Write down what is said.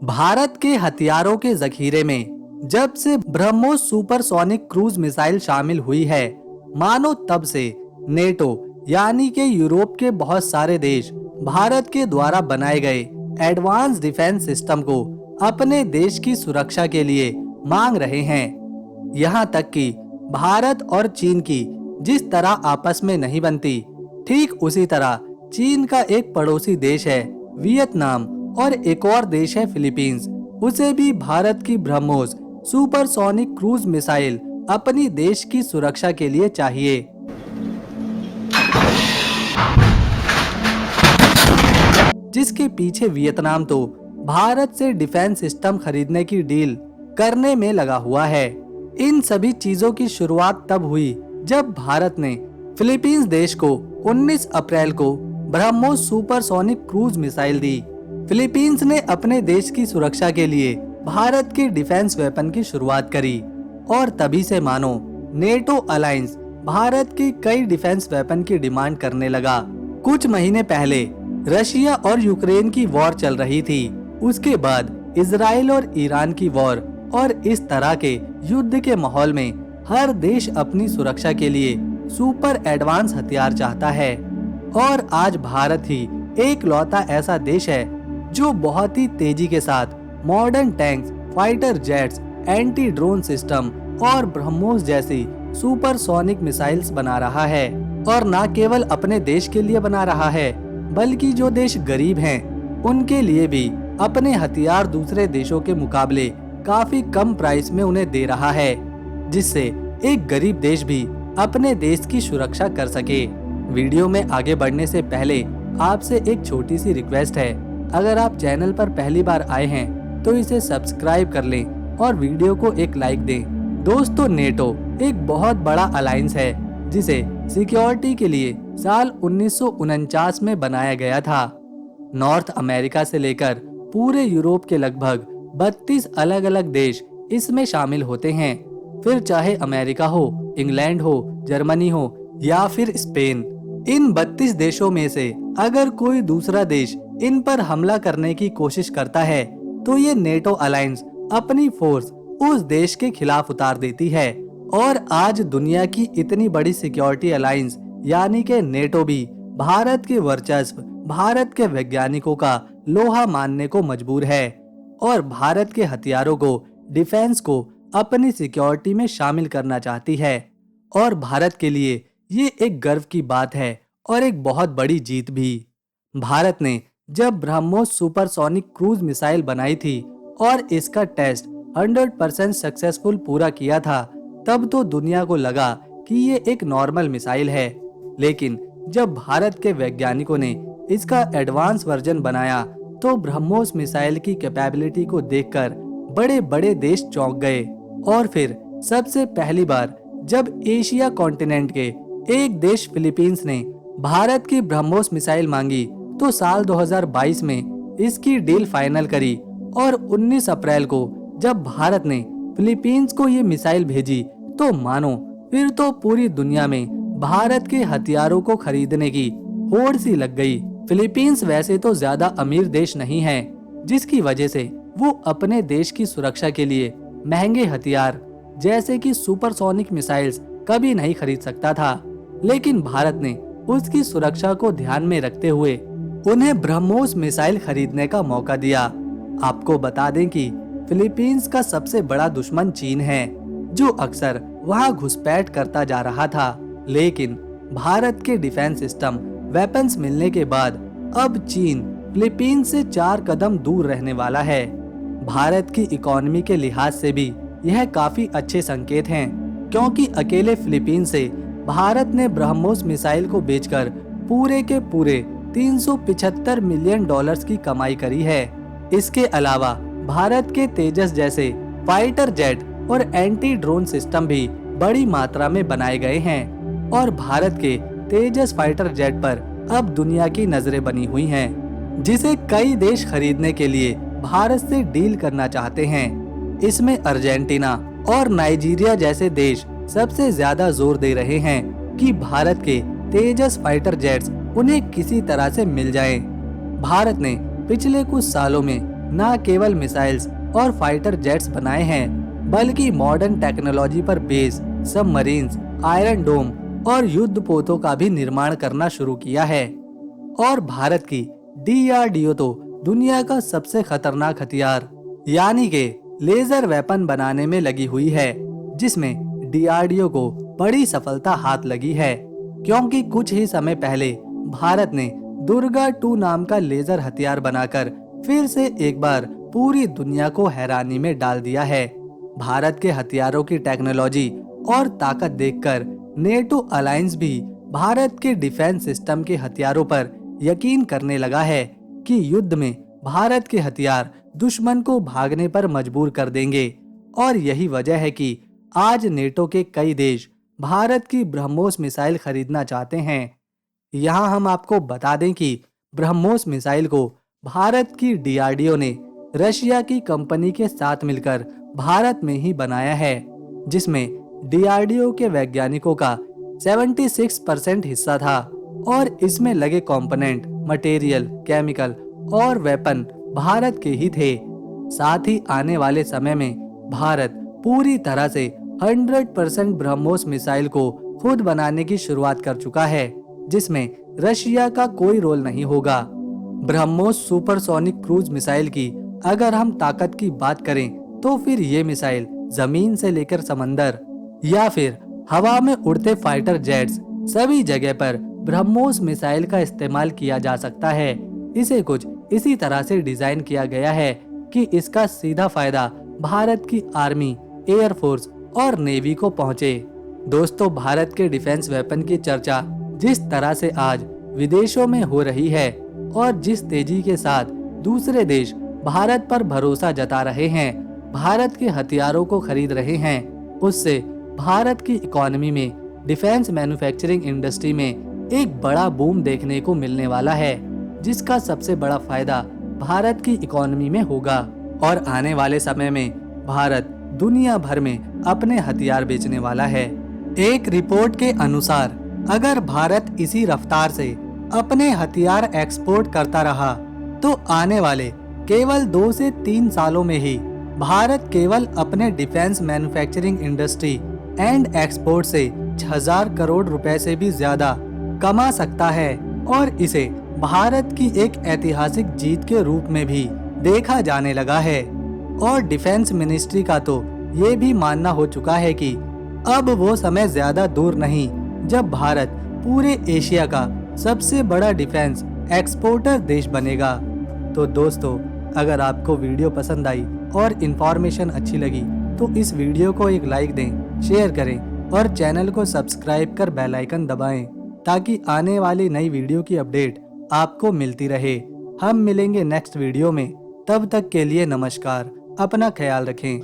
भारत के हथियारों के जखीरे में जब से ब्रह्मोस सुपरसोनिक क्रूज मिसाइल शामिल हुई है, मानो तब से नेटो यानी कि यूरोप के बहुत सारे देश भारत के द्वारा बनाए गए एडवांस डिफेंस सिस्टम को अपने देश की सुरक्षा के लिए मांग रहे हैं। यहाँ तक कि भारत और चीन की जिस तरह आपस में नहीं बनती, ठीक उसी तरह चीन का एक पड़ोसी देश है वियतनाम और एक और देश है फिलीपींस, उसे भी भारत की ब्रह्मोस सुपरसोनिक क्रूज मिसाइल अपनी देश की सुरक्षा के लिए चाहिए। जिसके पीछे वियतनाम तो भारत से डिफेंस सिस्टम खरीदने की डील करने में लगा हुआ है। इन सभी चीजों की शुरुआत तब हुई जब भारत ने फिलीपींस देश को 19 अप्रैल को ब्रह्मोस सुपरसोनिक क्रूज मिसाइल दी। फिलीपींस ने अपने देश की सुरक्षा के लिए भारत के डिफेंस वेपन की शुरुआत करी और तभी से मानो नेटो अलायंस भारत की कई डिफेंस वेपन की डिमांड करने लगा। कुछ महीने पहले रशिया और यूक्रेन की वॉर चल रही थी, उसके बाद इजराइल और ईरान की वॉर, और इस तरह के युद्ध के माहौल में हर देश अपनी सुरक्षा के लिए सुपर एडवांस हथियार चाहता है। और आज भारत ही एक लौता ऐसा देश है जो बहुत ही तेजी के साथ modern tanks, fighter jets, anti drone system और ब्रह्मोस जैसी सुपरसोनिक मिसाइल्स बना रहा है। और न केवल अपने देश के लिए बना रहा है, बल्कि जो देश गरीब हैं, उनके लिए भी अपने हथियार दूसरे देशों के मुकाबले काफी कम प्राइस में उन्हें दे रहा है, जिससे एक गरीब देश भी अपने देश की सुरक्षा कर सके। वीडियो में आगे बढ़ने से पहले आपसे एक छोटी सी रिक्वेस्ट है, अगर आप चैनल पर पहली बार आए हैं तो इसे सब्सक्राइब कर लें और वीडियो को एक लाइक दें। दोस्तों, नेटो एक बहुत बड़ा अलायंस है जिसे सिक्योरिटी के लिए साल 1949 में बनाया गया था। नॉर्थ अमेरिका से लेकर पूरे यूरोप के लगभग 32 अलग अलग देश इसमें शामिल होते हैं। फिर चाहे अमेरिका हो, इंग्लैंड हो, जर्मनी हो या फिर स्पेन, इन 32 देशों में से अगर कोई दूसरा देश इन पर हमला करने की कोशिश करता है तो ये नेटो अलायंस अपनी फोर्स उस देश के खिलाफ उतार देती है। और आज दुनिया की इतनी बड़ी सिक्योरिटी अलायंस यानी कि नेटो भी भारत के वर्चस्व, भारत के वैज्ञानिकों का लोहा मानने को मजबूर है और भारत के हथियारों को, डिफेंस को अपनी सिक्योरिटी में शामिल करना चाहती है। और भारत के लिए ये एक गर्व की बात है और एक बहुत बड़ी जीत भी। भारत ने जब ब्रह्मोस सुपरसोनिक क्रूज मिसाइल बनाई थी और इसका टेस्ट 100% सक्सेसफुल पूरा किया था, तब तो दुनिया को लगा कि ये एक नॉर्मल मिसाइल है। लेकिन जब भारत के वैज्ञानिकों ने इसका एडवांस वर्जन बनाया तो ब्रह्मोस मिसाइल की कैपेबिलिटी को देखकर बड़े बड़े देश चौंक गए। और फिर सबसे पहली बार जब एशिया कॉन्टिनेंट के एक देश फिलीपींस ने भारत की ब्रह्मोस मिसाइल मांगी तो साल 2022 में इसकी डील फाइनल करी। और 19 अप्रैल को जब भारत ने फिलीपींस को ये मिसाइल भेजी तो मानो फिर तो पूरी दुनिया में भारत के हथियारों को खरीदने की होड़ सी लग गई। फिलीपींस वैसे तो ज्यादा अमीर देश नहीं है, जिसकी वजह से वो अपने देश की सुरक्षा के लिए महंगे हथियार जैसे कि सुपरसोनिक मिसाइल्स कभी नहीं खरीद सकता था। लेकिन भारत ने उसकी सुरक्षा को ध्यान में रखते हुए उन्हें ब्रह्मोस मिसाइल खरीदने का मौका दिया। आपको बता दें कि फिलीपींस का सबसे बड़ा दुश्मन चीन है, जो अक्सर वहां घुसपैठ करता जा रहा था। लेकिन भारत के डिफेंस सिस्टम, वेपन्स मिलने के बाद अब चीन फिलीपींस से 4 कदम दूर रहने वाला है। भारत की इकोनॉमी के लिहाज से भी यह काफी अच्छे संकेत हैं, क्योंकि अकेले फिलीपींस से भारत ने ब्रह्मोस मिसाइल को बेचकर पूरे के पूरे 375 मिलियन डॉलर्स की कमाई करी है। इसके अलावा भारत के तेजस जैसे फाइटर जेट और एंटी ड्रोन सिस्टम भी बड़ी मात्रा में बनाए गए हैं। और भारत के तेजस फाइटर जेट पर अब दुनिया की नजरें बनी हुई हैं, जिसे कई देश खरीदने के लिए भारत से डील करना चाहते हैं। इसमें अर्जेंटीना और नाइजीरिया जैसे देश सबसे ज्यादा जोर दे रहे हैं कि भारत के तेजस फाइटर जेट्स उन्हें किसी तरह से मिल जाएं। भारत ने पिछले कुछ सालों में न केवल मिसाइल्स और फाइटर जेट्स बनाए हैं, बल्कि मॉडर्न टेक्नोलॉजी पर बेस सबमरीन्स, आयरन डोम और युद्ध पोतों का भी निर्माण करना शुरू किया है। और भारत की DRDO तो दुनिया का सबसे खतरनाक हथियार यानी के लेजर वेपन बनाने में लगी हुई है, जिसमें DRDO को बड़ी सफलता हाथ लगी है, क्योंकि कुछ ही समय पहले भारत ने दुर्गा 2 नाम का लेजर हथियार बनाकर फिर से एक बार पूरी दुनिया को हैरानी में डाल दिया है। भारत के हथियारों की टेक्नोलॉजी और ताकत देखकर नेटो अलायंस भी भारत के डिफेंस सिस्टम के हथियारों पर यकीन करने लगा है कि युद्ध में भारत के हथियार दुश्मन को भागने पर मजबूर कर देंगे। और यही वजह है कि आज नेटो के कई देश भारत की ब्रह्मोस मिसाइल खरीदना चाहते हैं। यहाँ हम आपको बता दें कि ब्रह्मोस मिसाइल को भारत की DRDO ने रशिया की कंपनी के साथ मिलकर भारत में ही बनाया है, जिसमें DRDO के वैज्ञानिकों का 76% हिस्सा था और इसमें लगे कंपोनेंट, मटेरियल, केमिकल और वेपन भारत के ही थे। साथ ही आने वाले समय में भारत पूरी तरह से 100% ब्रह्मोस मिसाइल को खुद बनाने की शुरुआत कर चुका है, जिसमें रशिया का कोई रोल नहीं होगा। ब्रह्मोस सुपरसोनिक क्रूज मिसाइल की अगर हम ताकत की बात करें तो फिर ये मिसाइल जमीन से लेकर समंदर या फिर हवा में उड़ते फाइटर जेट्स सभी जगह पर ब्रह्मोस मिसाइल का इस्तेमाल किया जा सकता है। इसे कुछ इसी तरह से डिजाइन किया गया है कि इसका सीधा फायदा भारत की आर्मी, एयरफोर्स और नेवी को पहुंचे। दोस्तों, भारत के डिफेंस वेपन की चर्चा जिस तरह से आज विदेशों में हो रही है और जिस तेजी के साथ दूसरे देश भारत पर भरोसा जता रहे हैं, भारत के हथियारों को खरीद रहे हैं, उससे भारत की इकोनॉमी में, डिफेंस मैन्युफैक्चरिंग इंडस्ट्री में एक बड़ा बूम देखने को मिलने वाला है, जिसका सबसे बड़ा फायदा भारत की इकोनॉमी में होगा। और आने वाले समय में भारत दुनिया भर में अपने हथियार बेचने वाला है। एक रिपोर्ट के अनुसार अगर भारत इसी रफ्तार से अपने हथियार एक्सपोर्ट करता रहा तो आने वाले केवल 2 से 3 सालों में ही भारत केवल अपने defence manufacturing industry and export से 1000 करोड़ रुपए से भी ज्यादा कमा सकता है और इसे भारत की एक ऐतिहासिक जीत के रूप में भी देखा जाने लगा है। और डिफेंस मिनिस्ट्री का तो ये भी मानना हो चुका है कि अब वो समय ज्यादा दूर नहीं जब भारत पूरे एशिया का सबसे बड़ा डिफेंस एक्सपोर्टर देश बनेगा। तो दोस्तों, अगर आपको वीडियो पसंद आई और इन्फॉर्मेशन अच्छी लगी तो इस वीडियो को एक लाइक दें, शेयर करें और चैनल को सब्सक्राइब कर बेल आइकन दबाएं ताकि आने वाली नई वीडियो की अपडेट आपको मिलती रहे। हम मिलेंगे नेक्स्ट वीडियो में, तब तक के लिए नमस्कार, अपना ख्याल रखें।